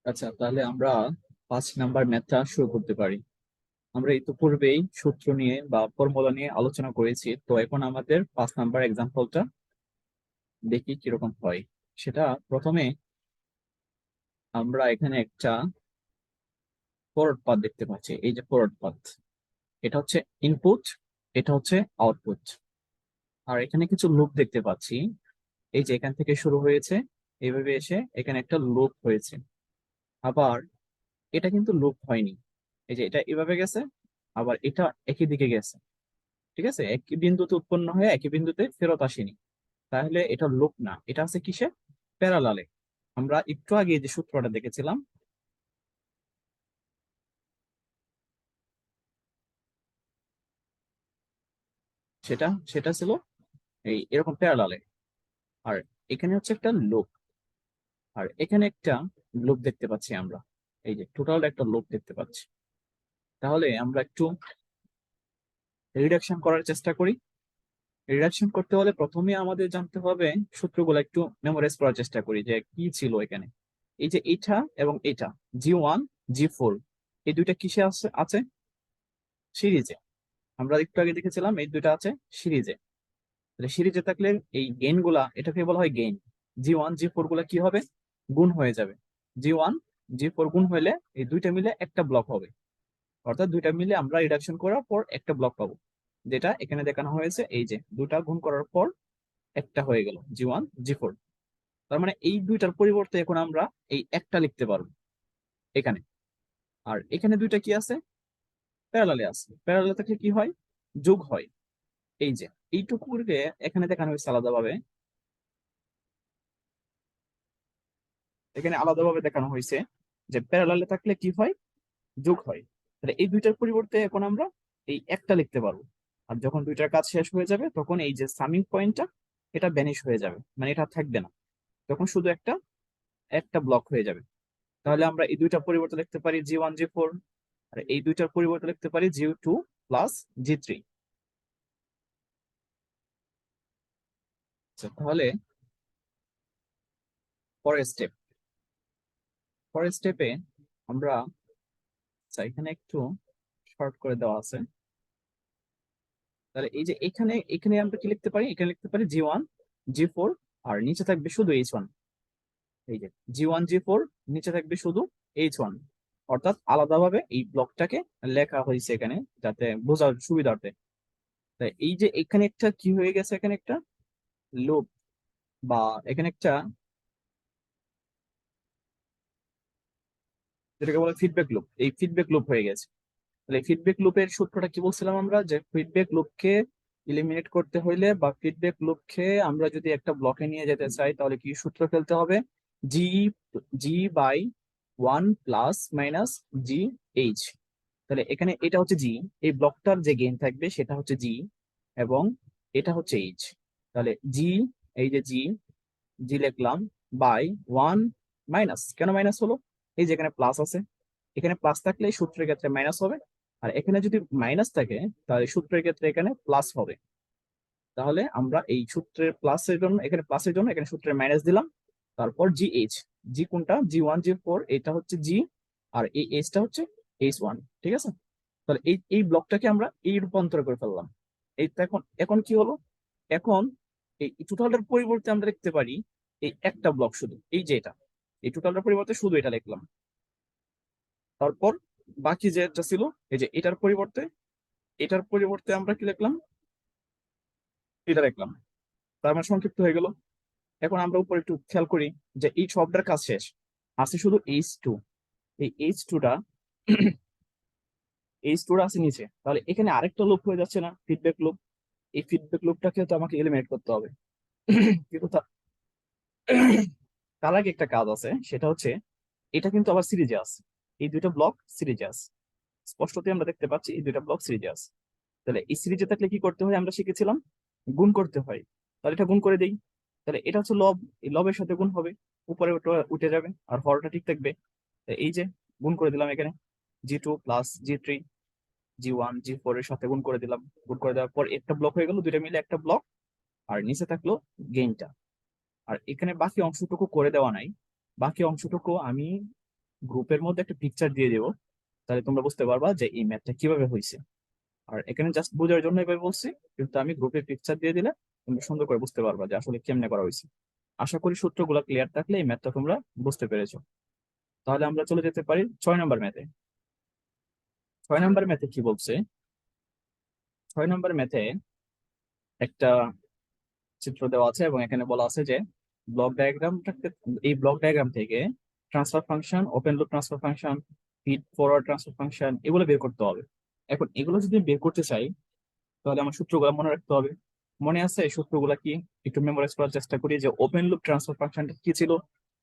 আচ্ছা, তাহলে আমরা 5 নাম্বার ম্যাথটা শুরু করতে পারি। আমরা ইতিপূর্বেই সূত্র নিয়ে বা ফর্মুলা নিয়ে আলোচনা করেছি, তো এখন আমাদের 5 নাম্বার এক্সাম্পলটা দেখি কিরকম হয়। সেটা প্রথমে আমরা এখানে একটা ফরওয়ার্ড পাথ দেখতে পাচ্ছি। এই যে ফরওয়ার্ড পাথ, এটা হচ্ছে ইনপুট, এটা হচ্ছে আউটপুট। আর এখানে কিছু লুপ দেখতে পাচ্ছি। এই যে এখান থেকে শুরু হয়েছে, এইভাবে এসে এখানে একটা লুপ হয়েছে। আবার এটা কিন্তু লুপ হয়নি, এই যে এটা এভাবে গেছে, আবার এটা একই দিকে গেছে। ঠিক আছে, একই বিন্দুতে উৎপন্ন হয়ে একই বিন্দুতে ফেরত আসেনি। তাহলে এটা লুপ না, এটা আছে কিসে? প্যারালালে। আমরা একটু আগে যে সূত্রটা দেখেছিলাম, সেটা সেটা ছিল এই এরকম প্যারালালে। আর এখানে হচ্ছে একটা লুপ, আর এখানে একটা লুপ দেখতে পাচ্ছি আমরা। এই যে টোটাল একটা লুপ দেখতে পাচ্ছি। তাহলে আমরা একটু রিডাকশন করার চেষ্টা করি। রিডাকশন করতে হলে প্রথমে আমাদের জানতে হবে সূত্রগুলো একটু মেমোরাইজ করার চেষ্টা করি যে কি ছিল এখানে। এই যে এটা এবং এটা, G1 G4, এই দুইটা কিসে আছে আছে সিরিজে। আমরা একটু আগে দেখেছিলাম এই দুইটা আছে সিরিজে। তাহলে সিরিজে থাকলে এই গেইন গুলা, এটাকে বলা হয় গেইন। G1 G4 গুলা কি হবে? গুণ হয়ে যাবে। G1 G4 গুণ হইলে এই দুইটা মিলে একটা ব্লক হবে। অর্থাৎ দুইটা মিলে আমরা রিডাকশন করার পর একটা ব্লক পাবো, যেটা এখানে দেখানো হয়েছে। এই যে দুটা গুণ করার পর একটা হয়ে গেল G1 G4। তার মানে এই দুইটার পরিবর্তে এখন আমরা এই একটা লিখতে পারবো এখানে। আর এখানে দুইটা কি আছে? প্যারালালে আছে। প্যারালালে থাকলে কি হয়? যোগ হয়। এই যে এইটুকুকে এখানে দেখানো হয়েছে আলাদাভাবে, এখানে আলাদাভাবে দেখানো হয়েছে যে প্যারালালে থাকলে কি হয়? যোগ হয়। তাহলে এই দুইটার পরিবর্তে এখন আমরা এই একটা লিখতে পারবো। আর যখন দুইটার কাজ শেষ হয়ে যাবে তখন এই যে সামিং পয়েন্টটা, এটা ভ্যানিশ হয়ে যাবে, মানে এটা থাকবে না। তখন শুধু একটা একটা ব্লক হয়ে যাবে। তাহলে আমরা এই দুইটার পরিবর্তে লিখতে পারি G1 G4, আর এই দুইটার পরিবর্তে লিখতে পারি G2 + G3। আচ্ছা, তাহলে পরের স্টেপ, পরের স্টেপে আমরা, আচ্ছা এখানে একটু শর্ট করে দেওয়া আছে। তাহলে এই যে এখানে এখানে আমরা কি লিখতে পারি? এখানে লিখতে পারি G1 G4, আর নিচে থাকবে শুধু H1। এই যে G1 G4, নিচে থাকবে শুধু H1। অর্থাৎ আলাদাভাবে এই ব্লকটাকে লেখা হয়েছে এখানে, যাতে বোঝার সুবিধার্থে। তাই এই যে এখানে একটা কি হয়ে গেছে, এখানে একটা লুপ, বা এখানে একটা যেটাকে বলে ফিডব্যাক লুপ, এই ফিডব্যাক লুপ হয়ে গেছে। তাহলে ফিডব্যাক লুপের সূত্রটা কি বলছিলাম আমরা? যে ফিডব্যাক লুপকে ইলিমিনেট করতে হইলে, বা ফিডব্যাক লুপকে আমরা যদি একটা ব্লকে নিয়ে যেতে চাই, তাহলে কি সূত্র ফেলতে হবে? জি G/1 ± G/H। তাহলে এখানে এটা হচ্ছে জি, এই ব্লকটার যে গেইন থাকবে সেটা হচ্ছে জি, এবং এটা হচ্ছে এইচ। তাহলে জি, এই যে জি, জি লিখলাম, বাই ওয়ান, মাইনাস কেন মাইনাস হলো? এই যে এখানে প্লাস আছে, এখানে প্লাস থাকলে সূত্রের ক্ষেত্রে মাইনাস হবে। আর এখানে যদি মাইনাস থাকে তাহলে সূত্রের ক্ষেত্রে এখানে প্লাস হবে। তাহলে আমরা এই সূত্রের প্লাসের জন্য, এখানে প্লাসের জন্য এখানে সূত্রের মাইনাস দিলাম। তারপর G/H, জি কোনটা? G1 G4, এটা হচ্ছে জি, আর এই এইচটা হচ্ছে H1। ঠিক আছে, তাহলে এই ব্লকটাকে আমরা এই রূপান্তর করে ফেললাম। এইটা এখন এখন কি হলো? এখন এই টোটালটার পরিবর্তে আমরা লিখতে পারি এই একটা ব্লক শুধু, এই যে এটা, এই টোটালটার পরিবর্তে শুধু এটা লিখলাম। তারপর বাকি যেটা ছিল, এই যে এটার পরিবর্তে, এটার পরিবর্তে আমরা কি লিখলাম? এটা লিখলাম। তার মানে সংক্ষিপ্ত হয়ে গেল। এখন আমরা উপর একটু খেয়াল করি যে এই সবটার কাজ শেষ, আছে শুধু H2। এই H2টা, H2টা আছে নিচে। তাহলে এখানে আরেকটা লুপ হয়ে যাচ্ছে না, ফিডব্যাক লুপ? এই ফিডব্যাক লুপটাকে তো আমাকে এলিমিনেট করতে হবে। কিন্তু তার আগে একটা কাজ আছে, সেটা হচ্ছে এটা কিন্তু আবার সিরিজে আছে। এই দুইটা ব্লক সিরিজে আছে, স্পষ্টতই আমরা দেখতে পাচ্ছি এই দুইটা ব্লক সিরিজে আছে। তাহলে এই সিরিজে থাকলে কি করতে হয়? আমরা শিখেছিলাম গুণ করতে হয়। তাহলে এটা গুণ করে দেই। তাহলে এটা হচ্ছে লব, এই লবের সাথে গুণ হবে, উপরে উঠে যাবে, আর হরটা ঠিক থাকবে। তো এই যে গুণ করে দিলাম এখানে, G2 + G3, G1 G4 এর সাথে গুণ করে দিলাম। গুণ করে দেওয়ার পর একটা ব্লক হয়ে গেল, দুইটা মিলে একটা ব্লক। আর নিচে থাকলো গেইনটা। আর এখানে বাকি অংশটুকু করে দেওয়া নাই, বাকি অংশটুকু আমি গ্রুপের মধ্যে একটা পিকচার দিয়ে দেবো, তাহলে তোমরা বুঝতে পারবা যে এই ম্যাথটা কিভাবে হয়েছে। আর এখানে জাস্ট বোঝার জন্য এভাবে বলছি, কিন্তু আমি গ্রুপে পিকচার দিয়ে দিলে তোমরা সুন্দর করে বুঝতে পারবা যে আসলে কেমনে করা হয়েছে। আশা করি সূত্রগুলো ক্লিয়ার থাকলে এই ম্যাথটা তোমরা বুঝতে পেরেছো। তাহলে আমরা চলে যেতে পারি 6 নম্বর ম্যাথে। 6 নম্বর ম্যাথে কি বলছে? 6 নম্বর ম্যাথে একটা চিত্র দেওয়া আছে এবং এখানে বলা আছে যে ব্লক ডায়াগ্রামটাকে, এই ব্লক ডায়াগ্রাম থেকে transfer function, open loop transfer function, feed forward transfer function, এগুলো বের করতে হবে। এখন এগুলো যদি বের করতে চাই তাহলে আমার সূত্রগুলো মনে রাখতে হবে। মনে আছে এই সূত্রগুলো কি? একটু মেমোরাইজ করার চেষ্টা করি যে ওপেন লুপ ট্রান্সফার ফাংশনটা কি ছিল?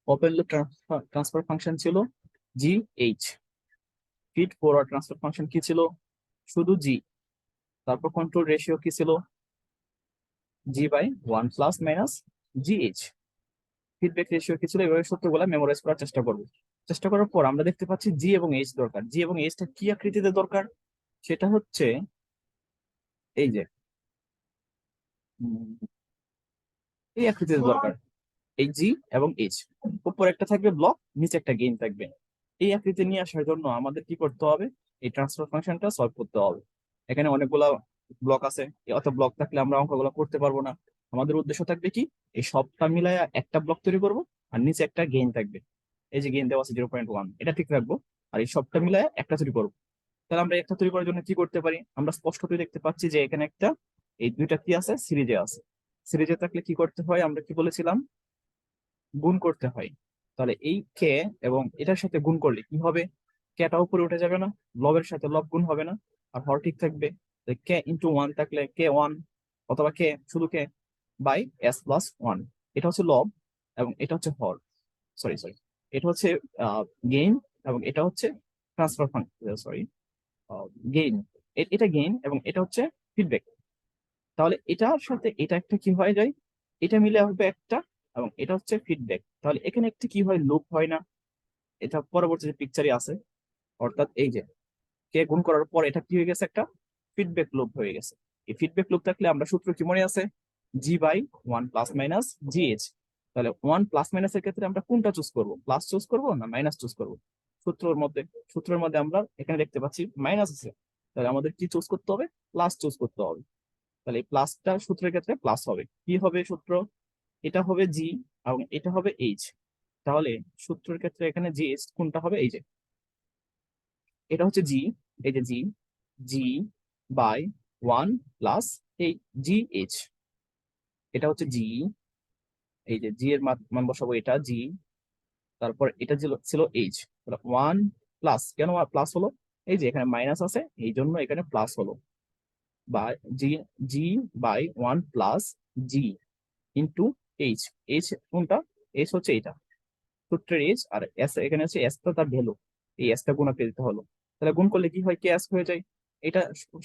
ওপেন লুপ ট্রান্সফার ফাংশন ছিল G H. Feed forward transfer function কি ছিল? শুধু জি। তারপর কন্ট্রোল রেশিও কি ছিল? জি বাই 1 ± GH। ফিডব্যাক রেশিও কি ছিল? এভাবে সূত্রগুলো মেমোরাইজ করার চেষ্টা করবো। চেষ্টা করার পর আমরা দেখতে পাচ্ছি জি এবং এইচ দরকার। জি এবং এইচটা কি আকৃতিতে দরকার? সেটা হচ্ছে এই যে উম, এই আকৃতিতে দরকার। এই জি এবং এইচ, উপর একটা থাকবে ব্লক, নিচে একটা গেইন থাকবে। এই আকৃতি নিয়ে আসার জন্য আমাদের কি করতে হবে? এই ট্রান্সফার ফাংশনটা সলভ করতে হবে। এখানে অনেকগুলা ব্লক আছে, অত ব্লক থাকলে আমরা অঙ্কগুলো করতে পারবো না। আমাদের উদ্দেশ্য থাকবে কি, এই সবটা মিলায় একটা ব্লক তৈরি করব, আর নিচে একটা গেইন থাকবে। এই যে গেইন দেওয়া আছে 0.1, এটা ঠিক রাখবো, আর এই সবটা মিলায় একটা তৈরি করবো। তাহলে আমরা একটা তৈরি করার জন্য কি করতে পারি? আমরা স্পষ্টতই দেখতে পাচ্ছি যে এখানে একটা, এই দুইটা কি আছে, সিরিজে আছে। সিরিজে থাকলে কি করতে হয়? আমরা কি বলেছিলাম? গুণ করতে হয়। তাহলে এই কে এবং এটার সাথে গুণ করলে কি হবে? কেটা উপরে উঠে যাবে না? লবের সাথে লব গুণ হবে না? আর হর ঠিক থাকবে। কে ইন্টু ওয়ান থাকলে কে ওয়ান, অথবা কে শুধু কে বাই S+1। এটা হচ্ছে লব এবং এটা হচ্ছে হর, সরি সরি, এটা হচ্ছে গেইন এবং এটা হচ্ছে ট্রান্সফার ফাংশন, সরি, গেইন। এটা গেইন এবং এটা হচ্ছে ফিডব্যাক। তাহলে এটার সাথে এটা একটা কি হয়ে যায়? এটা মিলে হবে একটা, এবং এটা হচ্ছে ফিডব্যাক। তাহলে এখানে একটা কি হয়, লুপ হয় না? এটা পরবর্তী যে পিকচারে আছে, অর্থাৎ এই যে কে গুণ করার পর এটা কি হয়ে গেছে, একটা ফিডব্যাক লুপ হয়ে গেছে। এই ফিডব্যাক লুপ থাকলে আমরা সূত্র কি মনে আছে? জি বাই 1 ± GH। তাহলে 1 ± এর ক্ষেত্রে আমরা কোনটা চুজ করব? প্লাস চুজ করব না মাইনাস চুজ করব? সূত্রের মধ্যে, আমরা এখানে দেখতে পাচ্ছি মাইনাস আছে, তাহলে আমাদের কি চুজ করতে হবে? প্লাস চুজ করতে হবে। তাহলে এই প্লাসটা সূত্রের ক্ষেত্রে প্লাস হবে। কি হবে সূত্র? এটা হবে জি এবং এটা হবে এইচ। তাহলে সূত্রের ক্ষেত্রে এখানে জি এইচ কোনটা হবে? এই যে এটা হচ্ছে জি, এই যে জি, জি বাই 1 + এই জি এইচ। এটা হচ্ছে জি, এই যে জি এর মান বসাবো, এটা জি, তারপর এটা ছিল এইচ। 1 কেন প্লাস হলো? এই যে এখানে মাইনাস আছে, এই জন্য এখানে প্লাস হলো। বা G, G by 1 + G into H. H কোনটা? এইচ হচ্ছে এটা, সূত্রের এইচ, আর এস এখানে হচ্ছে এসটা তার ভ্যালু, এই এসটা গুণাকে দিতে হলো। তাহলে গুণ করলে কি হয়? কে এস হয়ে যায়। এটা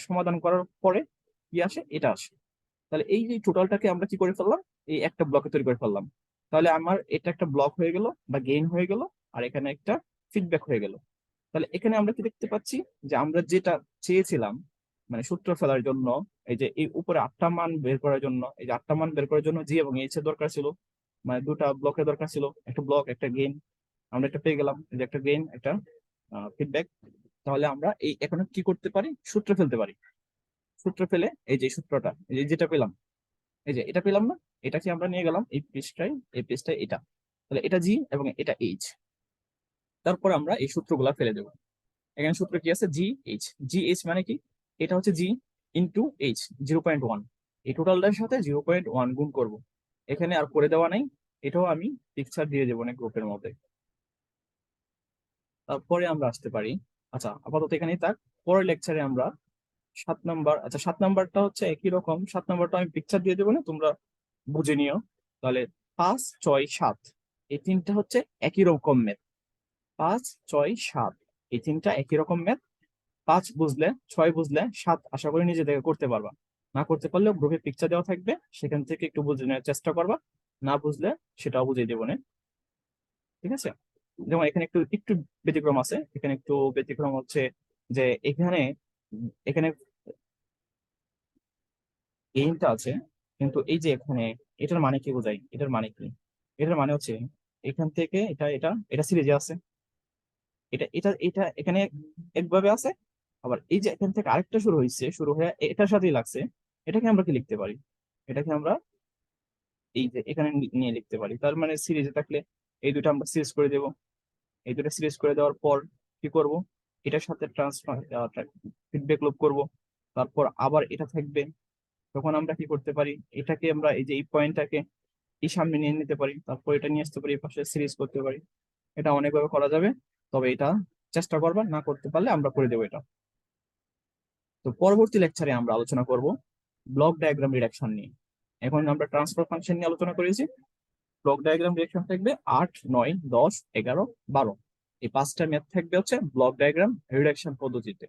সমাধান করার পরে কি আসে? এটা আসে। তাহলে এই যে টোটালটাকে আমরা কি করে ফেললাম? এই একটা ব্লকে তৈরি করে ফেললাম। তাহলে আমার এটা একটা ব্লক হয়ে গেল বা গেইন হয়ে গেল, আর এখানে একটা ফিডব্যাক হয়ে গেল। তাহলে এখানে আমরা কি দেখতে পাচ্ছি? যে আমরা যেটা চেয়েছিলাম, মানে সূত্র ফেলার জন্য, এই যে এই উপরে 8টা মান বের করার জন্য, এই যে 8টা মান বের করার জন্য জি এবং এইচ এর দরকার ছিল, মানে দুটা ব্লকের দরকার ছিল, একটা ব্লক একটা গেইন। আমরা একটা পেয়ে গেলাম, এই যে একটা গেইন একটা ফিডব্যাক। তাহলে আমরা এই এখন কি করতে পারি? সূত্র ফেলতে পারি। সূত্র ফেলে এই যে সূত্রটা, এই যে যেটা পেলাম, এই যে এটা পেলাম না, এটা কি আমরা নিয়ে গেলাম এই পৃষ্ঠায়, এই পৃষ্ঠায় এটা। তাহলে এটা জি এবং এটা এইচ। তারপর আমরা এই সূত্রগুলা ফেলে দেবো। এখানে সূত্র কি আছে? G H. জি এইচ মানে কি? এটা হচ্ছে জি ইন্টু এইচ, 0.1। এই টোটালটার সাথে 0.1 গুণ করব। এখানে আর করে দেওয়া নাই, এটাও আমি পিকচার দিয়ে দেবো না গ্রুপের মধ্যে। তারপরে আমরা আসতে পারি, আচ্ছা আপাতত এখানেই থাক। পরের লেকচারে আমরা 7 নাম্বার, আচ্ছা 7 নাম্বারটা হচ্ছে একই রকম। 7 নাম্বারটা আমি পিকচার দিয়ে দেবো না, তোমরা বুঝে নিও। তাহলে 5, 6, 7, এই তিনটা হচ্ছে একই রকম ম্যাথ। 5, 6, 7, এই তিনটা একই রকম ম্যাথ। 5 বুঝলে, 6 বুঝলে, 7 আশা করি নিজে থেকে করতে পারবা। না করতে পারলেও গ্রুপে পিকচার দেওয়া থাকবে, সেখান থেকে একটু বুঝে নেওয়ার চেষ্টা করবা। না বুঝলে সেটাও বুঝিয়ে দেবো না, ঠিক আছে? যেমন এখানে একটু একটু ব্যতিক্রম আছে। এখানে একটু ব্যতিক্রম হচ্ছে যে এখানে, এখানে গেইনটা আছে, কিন্তু এই যে এখানে, এটার মানে কি বোঝায়? এটার মানে কি? এটার মানে হচ্ছে এখান থেকে এটা এটা এটা সিরিজে আছে, এটা এটা এটা এখানে একভাবে আছে, আবার এই যে এখান থেকে আরেকটা শুরু হয়েছে, শুরু হয়ে এটার সাথেই লাগছে, এটাকে আমরা কি লিখতে পারি? এটাকে আমরা এই যে এখানে নিয়ে লিখতে পারি। তার মানে সিরিজে থাকলে এই দুটো আমরা সিরিজ করে দেব। এই দুটো সিরিজ করে দেওয়ার পর কি করব, এটার সাথে ট্রান্সফার ফিডব্যাক লুপ করব। তারপর আবার এটা থাকবে, তখন আমরা কি করতে পারি, এটাকে আমরা এই যে এই পয়েন্টটাকে এই সামনে নিয়ে নিতে পারি, তারপর এটা নিয়ে আসতে পারি, এই পাশে সিরিজ করতে পারি। এটা অনেকভাবে করা যাবে, তবে এটা চেষ্টা করবা, না করতে পারলে আমরা করে দেবো এটা। তো পরবর্তী লেকচারে আমরা আলোচনা করব ব্লক ডায়াগ্রাম রিডাকশন নিয়ে। এখন আমরা ট্রান্সফার ফাংশন নিয়ে আলোচনা করেছি। ব্লক ডায়াগ্রাম রিডাকশন থাকবে 8, 9, 10, 11, 12। এই 5টা ম্যাথ থাকবে হচ্ছে ব্লক ডায়াগ্রাম রিডাকশন পদ্ধতিতে।